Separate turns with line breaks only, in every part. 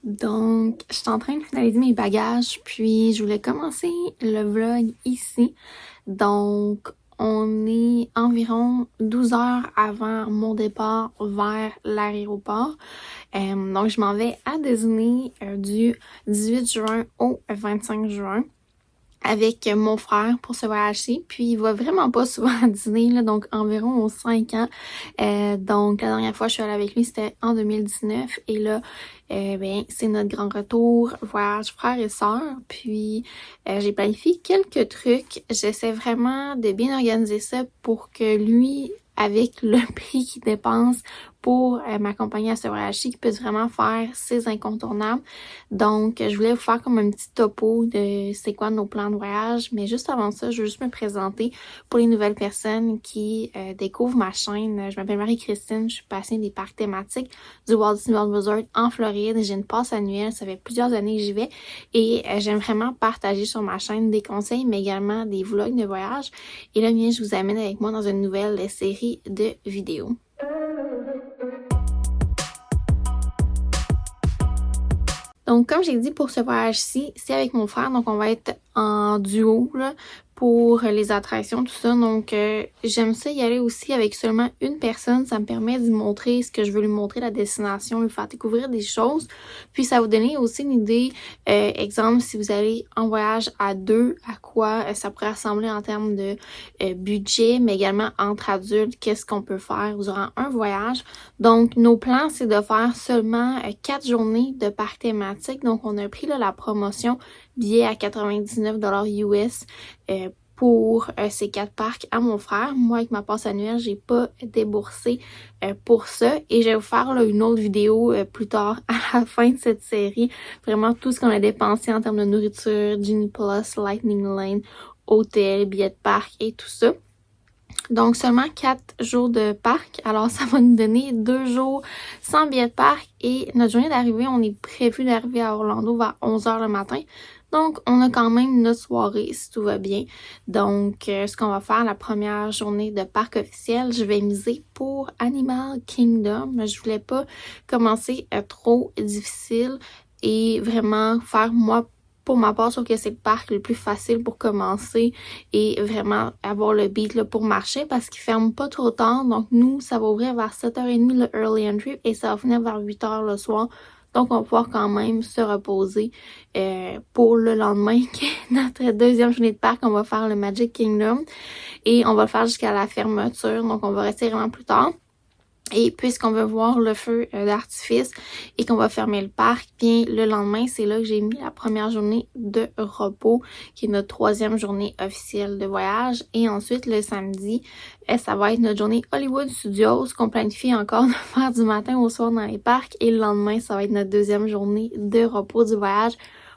Donc, je suis en train de finaliser mes bagages, puis je voulais commencer le vlog ici. Donc, on est environ 12 heures avant mon départ vers l'aéroport. Donc, je m'en vais à Disney du 18 juin au 25 juin avec mon frère pour ce voyage-ci. Puis, il va vraiment pas souvent à Disney, là, donc environ aux 5 ans. Donc, la dernière fois que je suis allée avec lui, c'était en 2019. Et là, c'est notre grand retour, voyage frère et sœur. Puis, j'ai planifié quelques trucs. J'essaie vraiment de bien organiser ça pour que lui, avec le prix qu'il dépense pour m'accompagner à ce voyage-ci, qu'il puisse vraiment faire ses incontournables. Donc, je voulais vous faire comme un petit topo de c'est quoi nos plans de voyage. Mais juste avant ça, je veux juste me présenter pour les nouvelles personnes qui découvrent ma chaîne. Je m'appelle Marie-Christine, je suis passionnée des parcs thématiques du Walt Disney World Resort en Floride. J'ai une passe annuelle, ça fait plusieurs années que j'y vais et j'aime vraiment partager sur ma chaîne des conseils, mais également des vlogs de voyage. Et là, bien, je vous amène avec moi dans une nouvelle série de vidéos. Donc, comme j'ai dit pour ce voyage-ci, c'est avec mon frère, donc on va être en duo là, pour les attractions, tout ça. Donc, j'aime ça y aller aussi avec seulement une personne. Ça me permet de lui montrer ce que je veux lui montrer, la destination, lui faire découvrir des choses. Puis, ça va vous donner aussi une idée, exemple, si vous allez en voyage à deux, à quoi ça pourrait ressembler en termes de budget, mais également entre adultes, qu'est-ce qu'on peut faire durant un voyage. Donc, nos plans, c'est de faire seulement 4 journées de parc thématique. Donc, on a pris là, la promotion billet à 99 US pour ces 4 parcs à mon frère. Moi, avec ma passe annuelle, j'ai pas déboursé pour ça. Et je vais vous faire là, une autre vidéo plus tard à la fin de cette série. Vraiment tout ce qu'on a dépensé en termes de nourriture, Genie Plus, Lightning Lane, hôtel, billets de parc et tout ça. Donc, seulement 4 jours de parc. Alors, ça va nous donner 2 jours sans billet de parc. Et notre journée d'arrivée, on est prévu d'arriver à Orlando vers 11 h le matin. Donc, on a quand même notre soirée, si tout va bien. Donc, ce qu'on va faire, la première journée de parc officiel, je vais miser pour Animal Kingdom. Je voulais pas commencer trop difficile et vraiment faire, moi, pour ma part, je trouve que c'est le parc le plus facile pour commencer et vraiment avoir le beat là, pour marcher parce qu'il ferme pas trop tard. Donc, nous, ça va ouvrir vers 7h30 le early entry et ça va finir vers 8h le soir. Donc, on va pouvoir quand même se reposer pour le lendemain, qui est notre deuxième journée de parc. On va faire le Magic Kingdom et on va le faire jusqu'à la fermeture. Donc, on va rester vraiment plus tard. Et puisqu'on veut voir le feu d'artifice et qu'on va fermer le parc, bien le lendemain, c'est là que j'ai mis la première journée de repos, qui est notre 3e journée officielle de voyage. Et ensuite, le samedi, ça va être notre journée Hollywood Studios, qu'on planifie encore de faire du matin au soir dans les parcs. Et le lendemain, ça va être notre 2e journée de repos du voyage,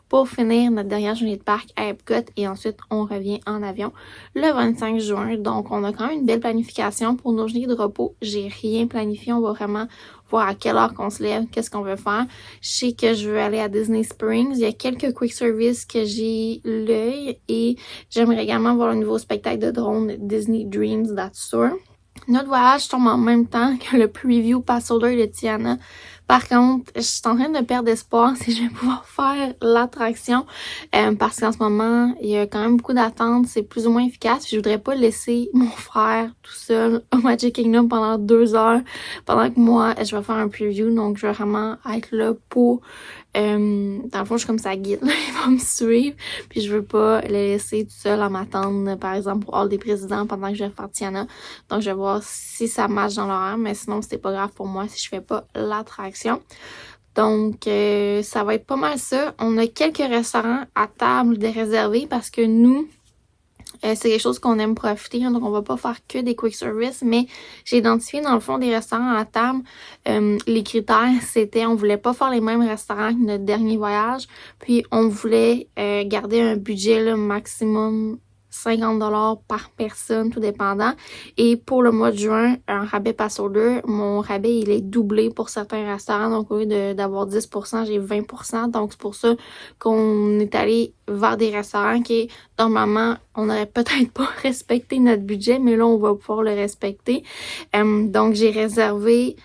pour finir notre dernière journée de parc à Epcot et ensuite on revient en avion le 25 juin. Donc on a quand même une belle planification pour nos journées de repos. J'ai rien planifié, on va vraiment voir à quelle heure qu'on se lève, qu'est-ce qu'on veut faire. Je sais que je veux aller à Disney Springs. Il y a quelques quick service que j'ai l'œil et j'aimerais également voir le nouveau spectacle de drone Disney Dreams That's Tour. Notre voyage tombe en même temps que le preview pass holder de Tiana. Par contre, je suis en train de perdre espoir si je vais pouvoir faire l'attraction parce qu'en ce moment, il y a quand même beaucoup d'attentes, c'est plus ou moins efficace. Je voudrais pas laisser mon frère tout seul au Magic Kingdom pendant 2 heures pendant que moi, je vais faire un preview. Donc, je vais vraiment être là pour... dans le fond, je suis comme ça guide, là, il va me suivre, puis je veux pas le laisser tout seul à m'attendre, par exemple, pour Hall des Présidents pendant que je vais faire Tiana. Donc, je vais voir si ça marche dans l'horaire, mais sinon, c'est pas grave pour moi si je fais pas l'attraction. Donc, ça va être pas mal ça. On a quelques restaurants à table de réserver parce que nous, c'est quelque chose qu'on aime profiter, hein, donc on va pas faire que des quick service, mais j'ai identifié dans le fond des restaurants à table. Les critères, c'était on voulait pas faire les mêmes restaurants que notre dernier voyage, puis on voulait garder un budget là, maximum 50$ par personne, tout dépendant. Et pour le mois de juin, un rabais pass holder, mon rabais, il est doublé pour certains restaurants. Donc, au lieu d'avoir 10%, j'ai 20%. Donc, c'est pour ça qu'on est allé vers des restaurants qui, normalement, on n'aurait peut-être pas respecté notre budget, mais là, on va pouvoir le respecter. Donc, j'ai réservé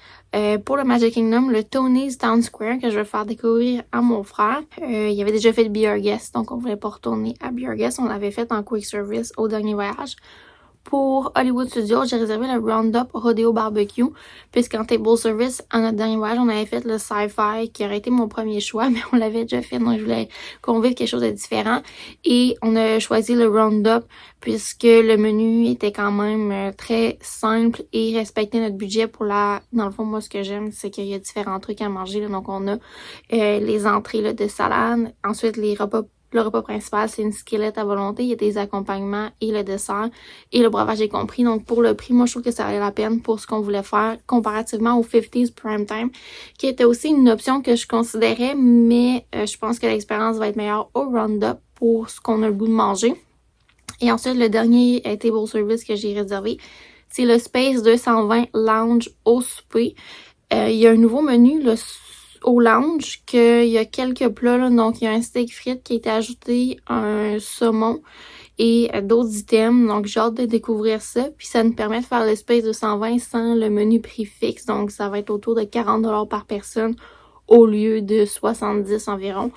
Pour le Magic Kingdom, le Tony's Town Square que je vais faire découvrir à mon frère. Il avait déjà fait Be Our Guest, donc on voulait pas retourner à Be Our Guest. On l'avait fait en quick service au dernier voyage. Pour Hollywood Studios, j'ai réservé le Roundup Rodeo Barbecue, puisqu'en table service, à notre dernier voyage, on avait fait le Sci-Fi, qui aurait été mon premier choix, mais on l'avait déjà fait, donc je voulais qu'on vive quelque chose de différent. Et on a choisi le Roundup, puisque le menu était quand même très simple et respectait notre budget pour Dans le fond, moi, ce que j'aime, c'est qu'il y a différents trucs à manger, là. Donc, on a les entrées là, de salade, ensuite les repas. Le repas principal, c'est une skillet à volonté. Il y a des accompagnements et le dessert. Et le breuvage est compris. Donc, pour le prix, moi, je trouve que ça valait la peine pour ce qu'on voulait faire comparativement au 50s Prime Time, qui était aussi une option que je considérais, mais je pense que l'expérience va être meilleure au Roundup pour ce qu'on a le goût de manger. Et ensuite, le dernier table service que j'ai réservé, c'est le Space 220 Lounge au souper. Il y a un nouveau menu, au lounge, qu'il y a quelques plats, là. Donc il y a un steak frites qui a été ajouté, un saumon et d'autres items, donc j'ai hâte de découvrir ça, puis ça nous permet de faire l'espace de 120 sans le menu prix fixe, donc ça va être autour de 40$ par personne au lieu de 70 environ,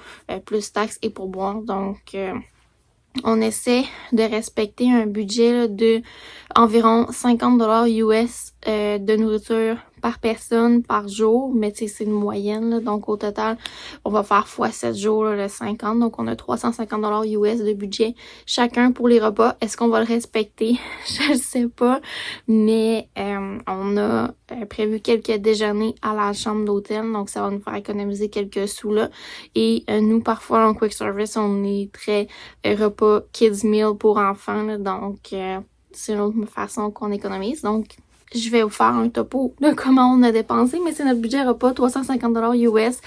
plus taxes et pourboire, donc on essaie de respecter un budget là, de environ 50$ US de nourriture par personne par jour, mais tu sais, c'est une moyenne, là, donc au total, on va faire x 7 jours là, le 50, donc on a 350$ US de budget chacun pour les repas. Est-ce qu'on va le respecter? Je ne sais pas, mais on a prévu quelques déjeuners à la chambre d'hôtel, donc ça va nous faire économiser quelques sous là, et nous, parfois, en quick service, on est très repas kids meal pour enfants, là, donc c'est une autre façon qu'on économise, donc je vais vous faire un topo de comment on a dépensé, mais c'est notre budget repas, 350$ US.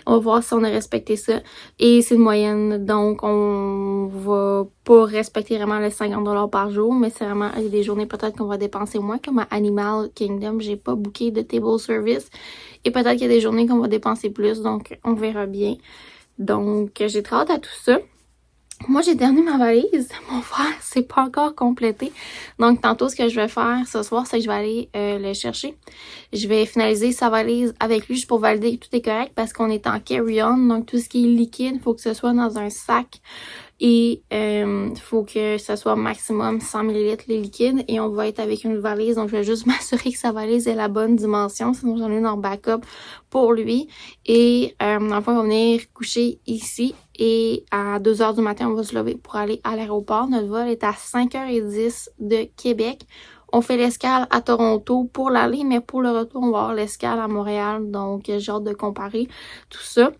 On va voir si on a respecté ça. Et c'est une moyenne, donc on va pas respecter vraiment les 50$ par jour, mais c'est vraiment, il y a des journées peut-être qu'on va dépenser moins, comme à Animal Kingdom, j'ai pas booké de table service. Et peut-être qu'il y a des journées qu'on va dépenser plus, donc on verra bien. Donc j'ai très hâte à tout ça. Moi, j'ai terminé ma valise. Mon frère, c'est pas encore complété. Donc, tantôt, ce que je vais faire ce soir, c'est que je vais aller le chercher. Je vais finaliser sa valise avec lui juste pour valider que tout est correct parce qu'on est en carry-on. Donc, tout ce qui est liquide, il faut que ce soit dans un sac. Et faut que ce soit maximum 100ml les liquides. Et on va être avec une valise. Donc, je vais juste m'assurer que sa valise est la bonne dimension. Sinon, j'en ai une en backup pour lui. Et enfin, on va venir coucher ici. Et à 2h du matin, on va se lever pour aller à l'aéroport. Notre vol est à 5h10 de Québec. On fait l'escale à Toronto pour l'aller, mais pour le retour, on va avoir l'escale à Montréal. Donc, j'ai hâte de comparer tout ça.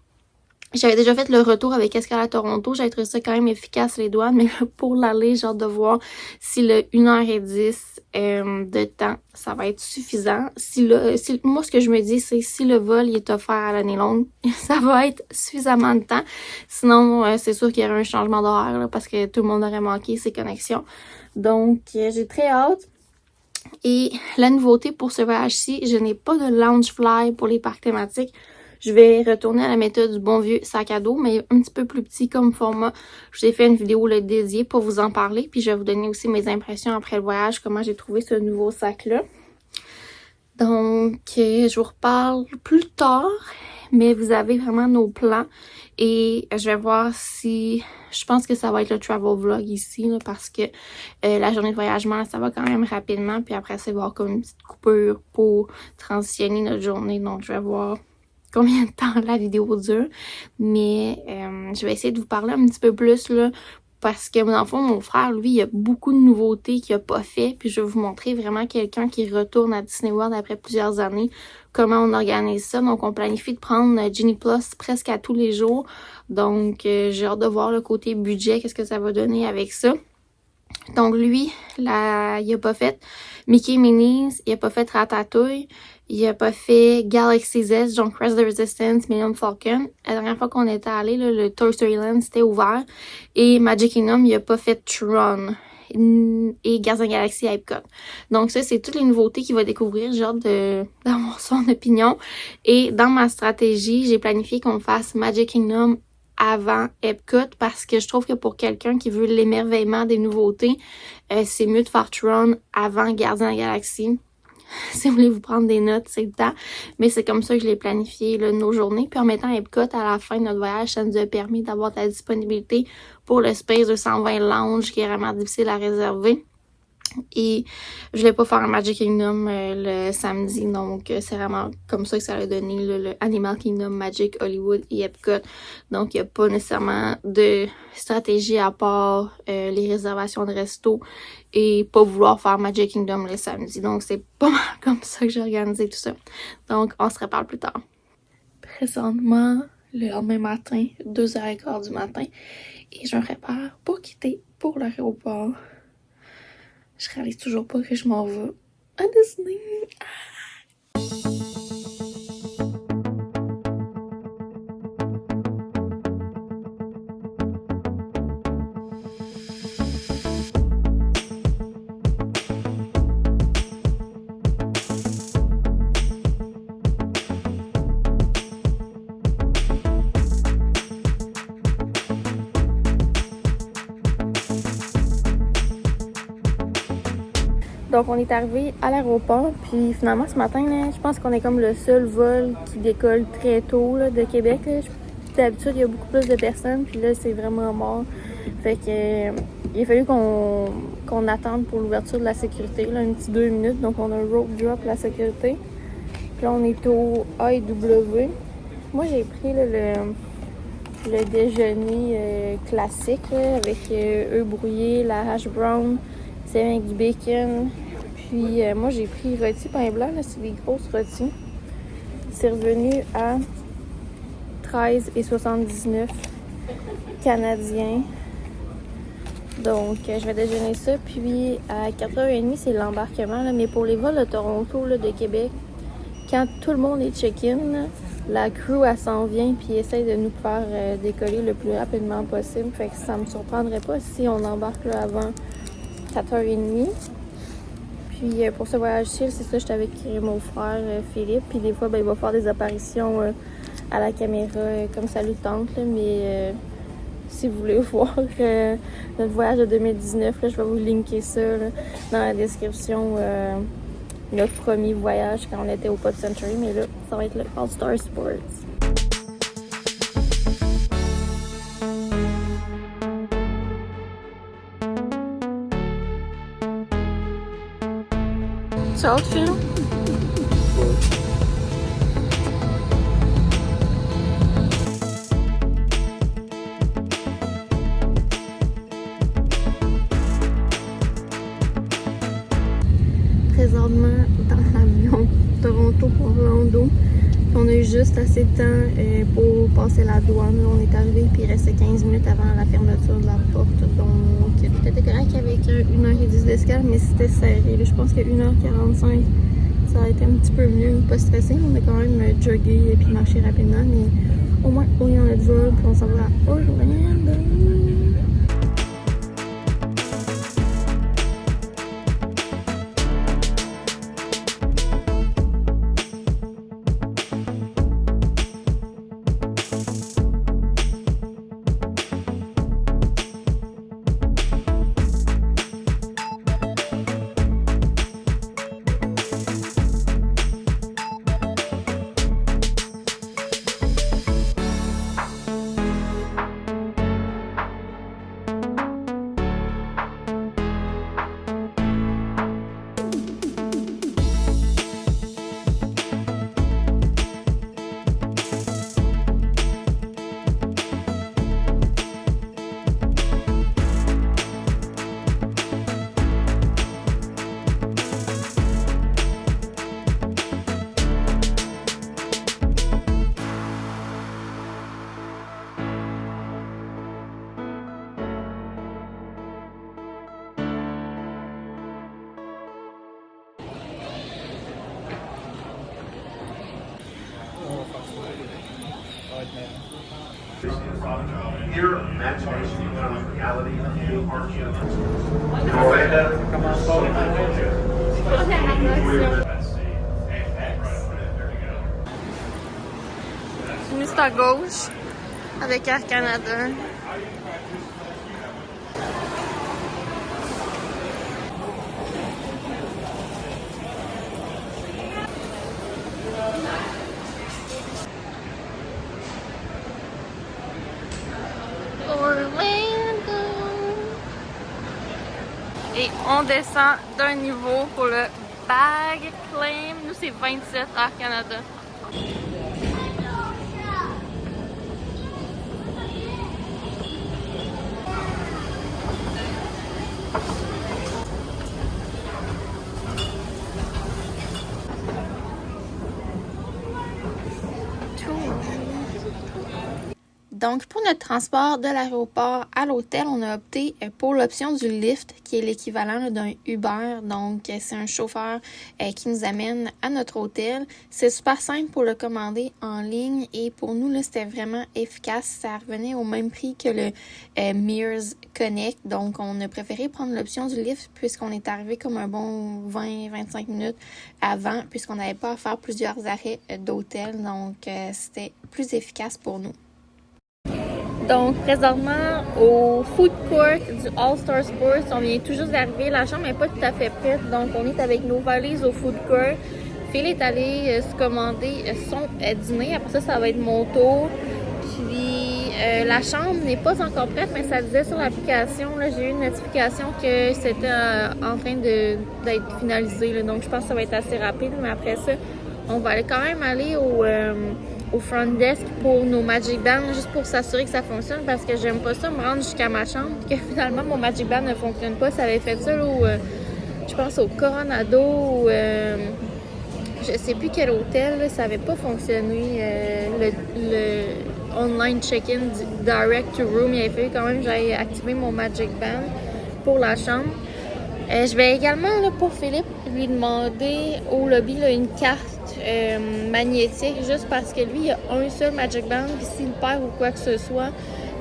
J'avais déjà fait le retour avec escale à Toronto. J'avais trouvé ça quand même efficace les douanes, mais pour l'aller, j'ai hâte de voir si le 1h10 de temps, ça va être suffisant. Moi, ce que je me dis, c'est si le vol il est offert à l'année longue, ça va être suffisamment de temps. Sinon, c'est sûr qu'il y aurait un changement d'horaire là, parce que tout le monde aurait manqué ses connexions. Donc, j'ai très hâte. Et la nouveauté pour ce voyage-ci, je n'ai pas de lounge fly pour les parcs thématiques. Je vais retourner à la méthode du bon vieux sac à dos, mais un petit peu plus petit comme format. Je vous ai fait une vidéo là, dédiée pour vous en parler, puis je vais vous donner aussi mes impressions après le voyage, comment j'ai trouvé ce nouveau sac-là. Donc, je vous reparle plus tard, mais vous avez vraiment nos plans. Et je vais voir si... Je pense que ça va être le travel vlog ici, là, parce que la journée de voyagement, ça va quand même rapidement. Puis après, ça va y avoir comme une petite coupure pour transitionner notre journée. Donc, je vais voir combien de temps la vidéo dure. Mais je vais essayer de vous parler un petit peu plus, là, parce que dans le fond, mon frère, lui, il a beaucoup de nouveautés qu'il n'a pas fait. Puis je vais vous montrer vraiment quelqu'un qui retourne à Disney World après plusieurs années, comment on organise ça. Donc, on planifie de prendre Genie Plus presque à tous les jours. Donc, j'ai hâte de voir le côté budget, qu'est-ce que ça va donner avec ça. Donc, lui, là, il a pas fait Mickey Minnie's, il a pas fait Ratatouille, il a pas fait Galaxy's Edge, donc Rise of the Resistance, Millennium Falcon. La dernière fois qu'on était allé, là, le Toy Story Land, c'était ouvert. Et Magic Kingdom, il a pas fait Tron et Gardiens Galaxy à Epcot. Donc ça, c'est toutes les nouveautés qu'il va découvrir. J'ai hâte d'avoir son opinion. Et dans ma stratégie, j'ai planifié qu'on fasse Magic Kingdom avant Epcot parce que je trouve que pour quelqu'un qui veut l'émerveillement des nouveautés, c'est mieux de faire Tron avant Gardiens de la Galaxie. si vous voulez vous prendre des notes, c'est le temps. Mais c'est comme ça que je l'ai planifié, là, nos journées. Puis en mettant Epcot à la fin de notre voyage, ça nous a permis d'avoir de la disponibilité pour le Space 220 Lounge qui est vraiment difficile à réserver. Et je voulais pas faire un Magic Kingdom le samedi, donc c'est vraiment comme ça que ça a donné là, le Animal Kingdom, Magic, Hollywood et Epcot. Donc il n'y a pas nécessairement de stratégie à part les réservations de resto et pas vouloir faire Magic Kingdom le samedi. Donc c'est pas mal comme ça que j'ai organisé tout ça. Donc on se reparle plus tard. Présentement, le lendemain matin, 2h15 du matin, et je me prépare pour quitter pour l'aéroport. Je réalise toujours pas que je m'en vais à Disney. Donc, on est arrivé à l'aéroport, puis finalement, ce matin, là, je pense qu'on est comme le seul vol qui décolle très tôt là, de Québec. Là. D'habitude, il y a beaucoup plus de personnes, puis là, c'est vraiment mort. Fait que il a fallu qu'on attende pour l'ouverture de la sécurité, là, un petit 2 minutes. Donc, on a un rope drop la sécurité. Puis là, on est au AEW. Moi, j'ai pris là, le déjeuner classique, là, avec œufs brouillés, la hash brown, c'est avec du bacon. Puis moi, j'ai pris rôti pain blanc, là, c'est des grosses rôtis. C'est revenu à 13,79 canadiens. Donc, je vais déjeuner ça. Puis, à 4h30, c'est l'embarquement. Là. Mais pour les vols de Toronto, là, de Québec, quand tout le monde est check-in, là, la crew, elle s'en vient puis essaye de nous faire décoller le plus rapidement possible. Fait que ça me surprendrait pas si on embarque là, avant 4h30. Puis pour ce voyage-ci, c'est ça, j'étais avec mon frère Philippe. Puis des fois, ben, il va faire des apparitions à la caméra comme ça lui tente. Là, mais si vous voulez voir notre voyage de 2019, là, je vais vous linker ça là, dans la description. Notre premier voyage quand on était au Pop Century. Mais là, ça va être le All Star Sports. Tu as autre film? Présentement dans l'avion Toronto pour Orlando. On a eu juste assez de temps pour passer la douane. Là, on est arrivé puis il restait 15 minutes avant la fermeture de la porte. Donc tout était correct avec 1h10 d'escale, mais c'était serré. Là, je pense qu'à 1h45, ça a été un petit peu mieux, pas stressé. On a quand même jogué et puis marché rapidement, mais au moins on est en notre vol puis on s'en va à Orlando.
Your imagination becomes reality. You are Orlando. Come on,
Juste à gauche avec Air Canada. Orlando. Et on descend d'un niveau pour le bag claim. Nous, c'est 27 Air Canada. Donc, pour notre transport de l'aéroport à l'hôtel, on a opté pour l'option du Lyft, qui est l'équivalent d'un Uber. Donc, c'est un chauffeur qui nous amène à notre hôtel. C'est super simple pour le commander en ligne et pour nous, là, c'était vraiment efficace. Ça revenait au même prix que le Mears Connect. Donc, on a préféré prendre l'option du Lyft puisqu'on est arrivé comme un bon 20-25 minutes avant, puisqu'on n'avait pas à faire plusieurs arrêts d'hôtel. Donc, c'était plus efficace pour nous. Donc, présentement, au food court du All-Star Sports, on vient tout juste d'arriver. La chambre n'est pas tout à fait prête, donc on est avec nos valises au food court. Phil est allé se commander son dîner. Après ça, ça va être mon tour. Puis, la chambre n'est pas encore prête, mais ça disait sur l'application, j'ai eu une notification que c'était en train d'être finalisé. Là. Donc, je pense que ça va être assez rapide. Mais après ça, on va quand même aller au front desk pour nos Magic Bands, juste pour s'assurer que ça fonctionne, parce que j'aime pas ça me rendre jusqu'à ma chambre, que finalement mon Magic Band ne fonctionne pas. Ça avait fait ça là, je pense au Coronado, ou je sais plus quel hôtel, là, ça avait pas fonctionné, le online check-in direct to room. Il avait fallu quand même que j'aille activer mon Magic Band pour la chambre. Je vais également, là, pour Philippe, lui demander au lobby là, une carte magnétique, juste parce que lui, il a un seul Magic Band, puis s'il perd ou quoi que ce soit,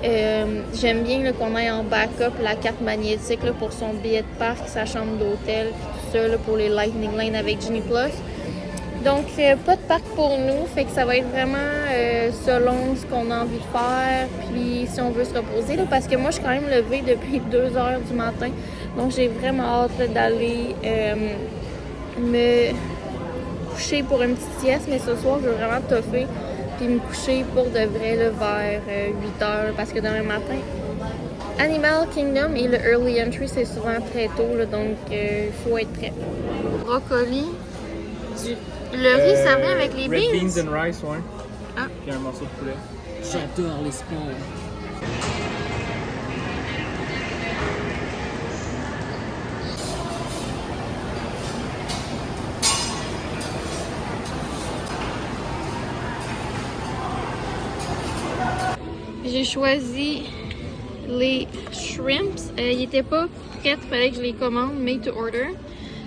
j'aime bien là, qu'on ait en backup la carte magnétique là, pour son billet de parc, sa chambre d'hôtel, puis tout ça là, pour les Lightning Lane avec Genie Plus. Donc, pas de parc pour nous, fait que ça va être vraiment selon ce qu'on a envie de faire, puis si on veut se reposer, là, parce que moi, je suis quand même levée depuis 2 heures du matin, donc j'ai vraiment hâte d'aller me coucher pour une petite sieste, mais ce soir, je veux vraiment toffer, puis me coucher pour de vrai là, vers 8 heures, parce que demain matin, Animal Kingdom et le Early Entry, c'est souvent très tôt, là, donc il faut être prêt. Brocoli, le riz, ça vient avec les
red
beans.
Beans and rice, ouais.
Ah.
Puis un morceau de poulet.
J'adore les sports.
J'ai choisi les shrimps. Ils n'étaient pas prêts, il fallait que je les commande, made to order.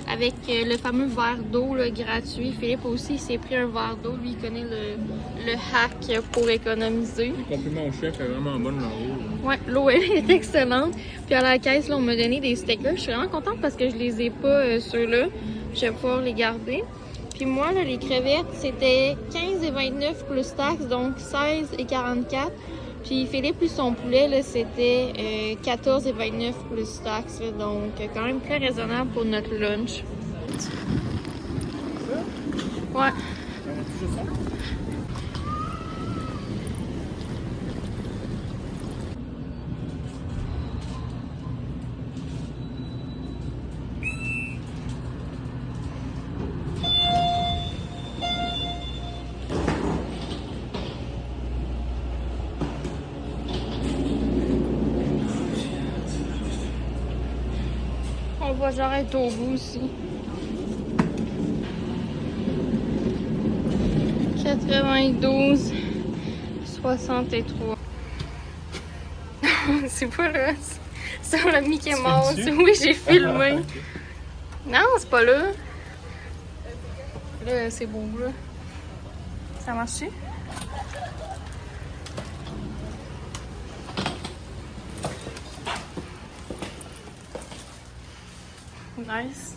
Avec le fameux verre d'eau là, gratuit. Philippe aussi, il s'est pris un verre d'eau. Lui, il connaît le hack pour économiser.
Le compliment au chef est vraiment bonne l'eau.
Ouais, l'eau elle est excellente. Puis à la caisse, là, on m'a donné des stickers. Je suis vraiment contente parce que je les ai pas ceux-là. Je vais pouvoir les garder. Puis moi, là, les crevettes, c'était 15,29 plus taxes, donc 16,44. Puis Philippe, lui, son poulet, là, c'était 14,29 plus taxes. Là, donc, quand même très raisonnable pour notre lunch. Ouais. On va genre être au bout aussi. 92, 63. C'est pas là. C'est sur le Mickey Mouse. Oui, j'ai filmé. Non, c'est pas là. Là, c'est beau, là. Ça marche-tu? Nice.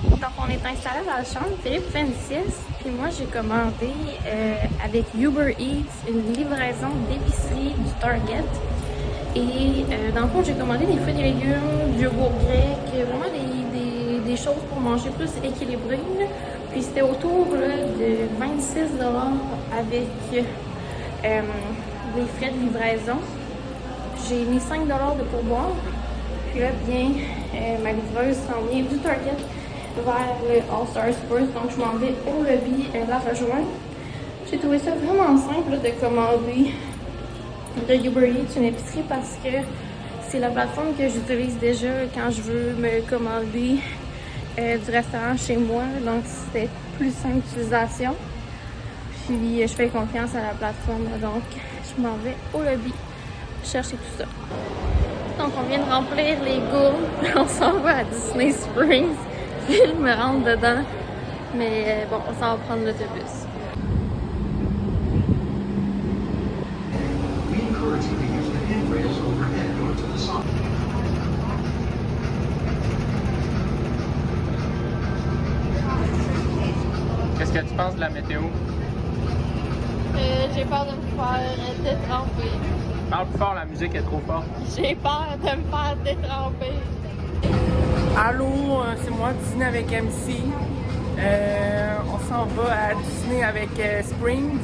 Donc, on est installé dans la chambre. Philippe fait une sieste. Puis moi, j'ai commandé avec Uber Eats une livraison d'épicerie du Target. Et dans le fond, j'ai commandé des fruits et légumes, du yogourt grec, vraiment des choses pour manger plus équilibrées. Puis c'était autour là, de 26 $ avec les frais de livraison. J'ai mis 5 $ de pourboire. Puis là, bien, ma livreuse s'en vient du Target vers le All-Star Sports. Donc, je m'en vais au lobby la rejoindre. J'ai trouvé ça vraiment simple là, de commander de Uber Eats une épicerie parce que c'est la plateforme que j'utilise déjà quand je veux me commander du restaurant chez moi. Donc, c'était plus simple d'utilisation. Puis, je fais confiance à la plateforme. Donc, je m'en vais au lobby chercher tout ça. Donc, on vient de remplir les gourdes. On s'en va à Disney Springs. Phil me rentre dedans. Mais bon, on s'en va prendre l'autobus.
Qu'est-ce que tu penses de la météo?
J'ai peur de me faire détremper.
Parle plus fort, la musique est trop forte.
J'ai peur de me faire détremper.
Allô, c'est moi, Disney avec MC. On s'en va à Disney avec Springs.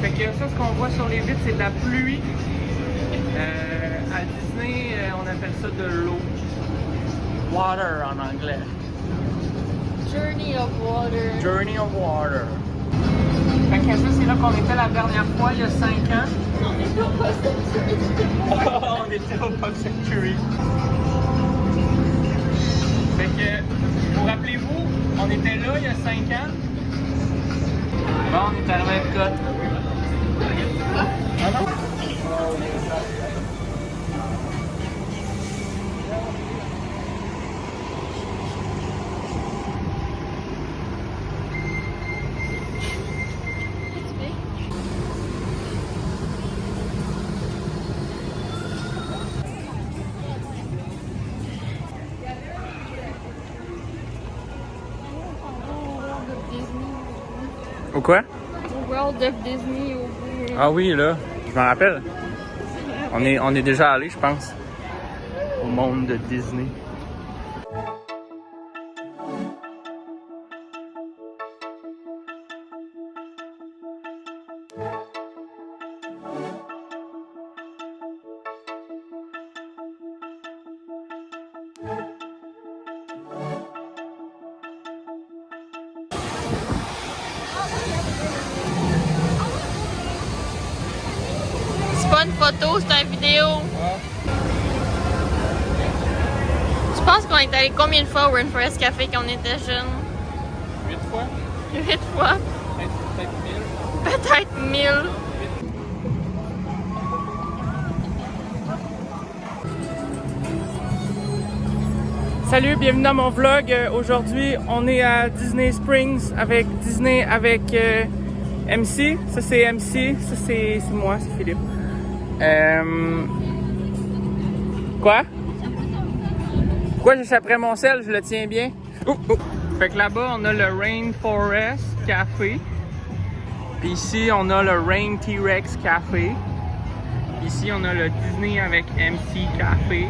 Fait que ça, ce qu'on voit sur les vitres, c'est de la pluie. À Disney, on appelle ça de l'eau. Water en anglais.
Journey of Water.
Journey of Water. Fait que ça, c'est là qu'on était la dernière fois, il y a 5 ans.
On est au Pop Century.
On était au Pop Century. Fait que, vous rappelez-vous, on était là il y a 5 ans. Bon, on est arrivé à Epcot. Ah non?
Au quoi?
Au World of Disney au bout.
Ah oui, là, je m'en rappelle. On est déjà allé, je pense, au monde de Disney.
C'est pas une photo, c'est une vidéo. Tu penses qu'on est allé combien de fois au Rainforest Café quand on était jeunes?
8 fois?
8 fois?
Peut-être 1000.
Peut-être 1000.
Salut, bienvenue dans mon vlog. Aujourd'hui, on est à Disney Springs avec Disney avec MC. Ça, c'est MC. Ça, c'est moi, c'est Philippe. Quoi? Pourquoi j'échapperais mon sel? Je le tiens bien. Fait que là-bas, on a le Rainforest Café. Puis ici, on a le Rain T-Rex Café. Ici, on a le Disney avec MC Café.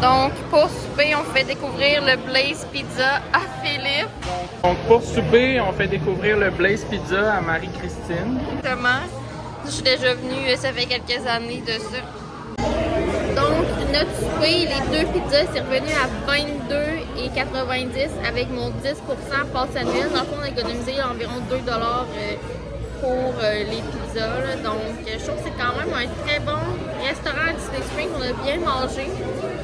Donc, pour souper, on fait découvrir le Blaze Pizza à Philippe.
Donc pour souper, on fait découvrir le Blaze Pizza à Marie-Christine.
Exactement. Je suis déjà venue, ça fait quelques années de ça. Donc, notre souper, les deux pizzas, c'est revenu à 22,90 avec mon 10% passe annuel. Dans le fond, on a économisé environ 2 $ pour les pizzas. Là. Donc, je trouve que c'est quand même un très bon restaurant à Disney Springs. On a bien mangé.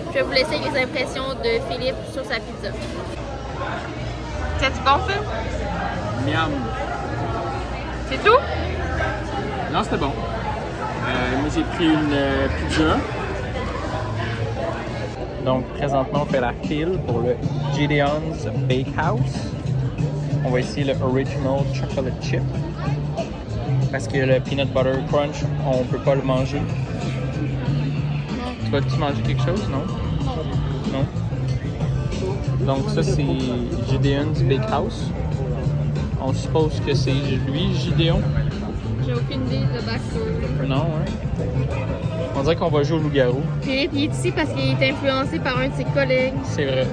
Je vais vous laisser les impressions de Philippe sur sa pizza. C'est-tu bon, Phil?
Miam.
C'est tout?
Non, c'était bon. Moi, j'ai pris une pizza. Donc, présentement, on fait la file pour le Gideon's Bakehouse. On va essayer le Original Chocolate Chip. Parce que le Peanut Butter Crunch, on peut pas le manger.
Donc,
Tu vas-tu manger quelque chose, non? Non. Donc ça, c'est Gideon's Bakehouse. On suppose que c'est lui, Gideon.
J'ai aucune idée de backstory.
Non, ouais. On dirait qu'on va jouer au loup-garou.
Philippe, il est ici parce qu'il est influencé par un de ses collègues.
C'est vrai.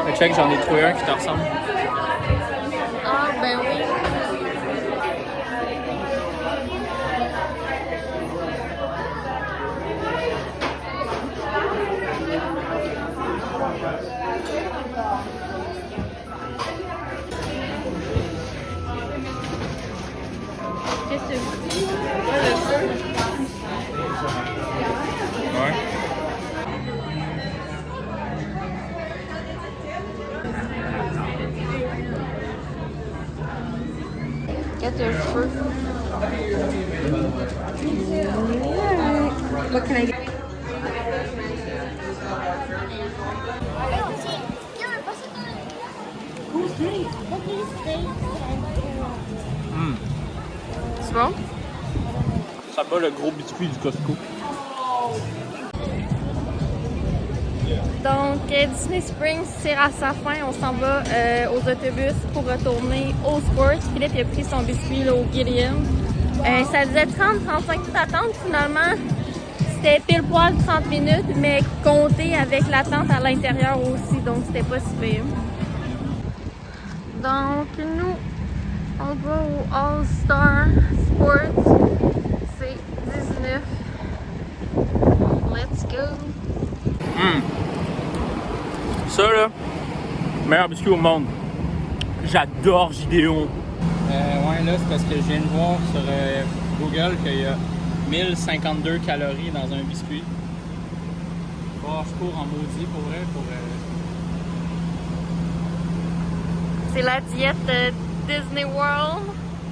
Le check, j'en ai trouvé un qui te ressemble.
Ah, ben oui. Qu'est-ce que c'est? Le feu.
Ouais.
Get the feu. What can I get? C'est bon?
Ça bat le gros biscuit du Costco.
Donc, Disney Springs tire à sa fin. On s'en va aux autobus pour retourner au Sports. Philippe il a pris son biscuit là, au Gideon. Ça disait 30-35 minutes d'attente. Finalement, c'était pile poil 30 minutes, mais compté avec l'attente à l'intérieur aussi. Donc, c'était pas si pire. Donc, nous, on va au All-Star Sports. C'est 19. Let's go!
Ça là, meilleur biscuit au monde. J'adore Gideon. Ouais, là, c'est parce que je viens de voir sur Google qu'il y a 1052 calories dans un biscuit. Oh, je cours en maudit pour vrai.
C'est la diète Disney World.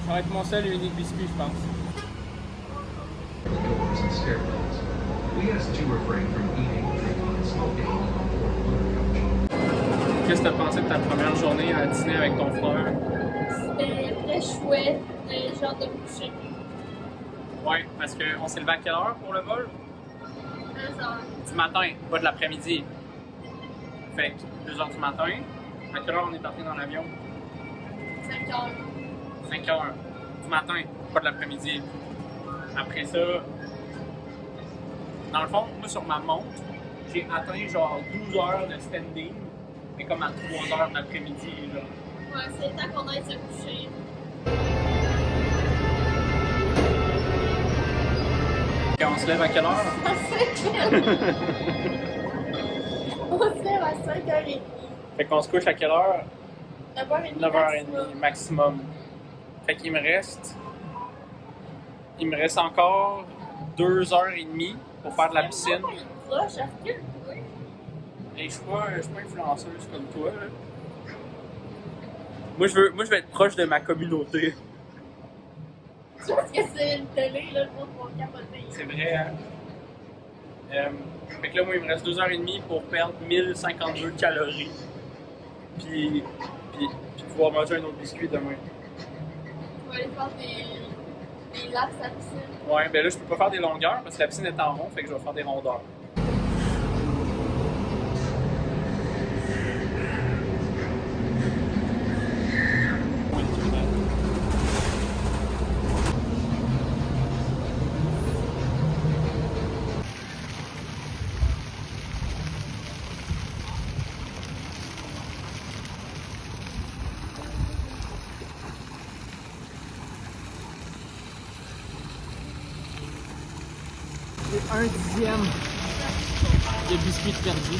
Ça va être mon seul et unique biscuit, je pense.
Doors and stairwells. We ask that you refrain from eating, drinking, and smoking on board motor coach.
Qu'est-ce que t'as pensé de ta première journée à Disney avec ton frère?
C'était très chouette, j'ai hâte de me coucher.
Ouais, parce qu'on s'est levé à quelle heure pour le vol?
2h.
Du matin, pas de l'après-midi. Fait que 2h du matin. À quelle heure on est parti dans l'avion?
5h.
5h du matin, pas de l'après-midi. Après ça, dans le fond, moi sur ma montre, j'ai atteint genre 12 heures de standing, mais comme à 3 heures de l'après-midi.
Ouais, c'est le temps qu'on aille se coucher.
Et on se lève à quelle heure?
On se lève à 5h30.
Fait qu'on se couche à quelle heure?
9h30.
9h30 maximum. Fait qu'il me reste encore 2h30 pour faire de la piscine.
Proche, à recule, oui.
Et je suis pas influenceuse comme toi. Là. Moi, je veux être proche de ma communauté.
Tu vois que c'est une télé, là, le monde va capoter.
C'est vrai, hein? Fait que là, moi, il me reste 2h30 pour perdre 1052 calories. Puis pouvoir manger un autre biscuit demain.
On va aller faire des laps à la piscine.
Ouais, ben là, je peux pas faire des longueurs parce que la piscine est en rond, fait que je vais faire des rondeurs. C'est 1/10 de biscuit perdu.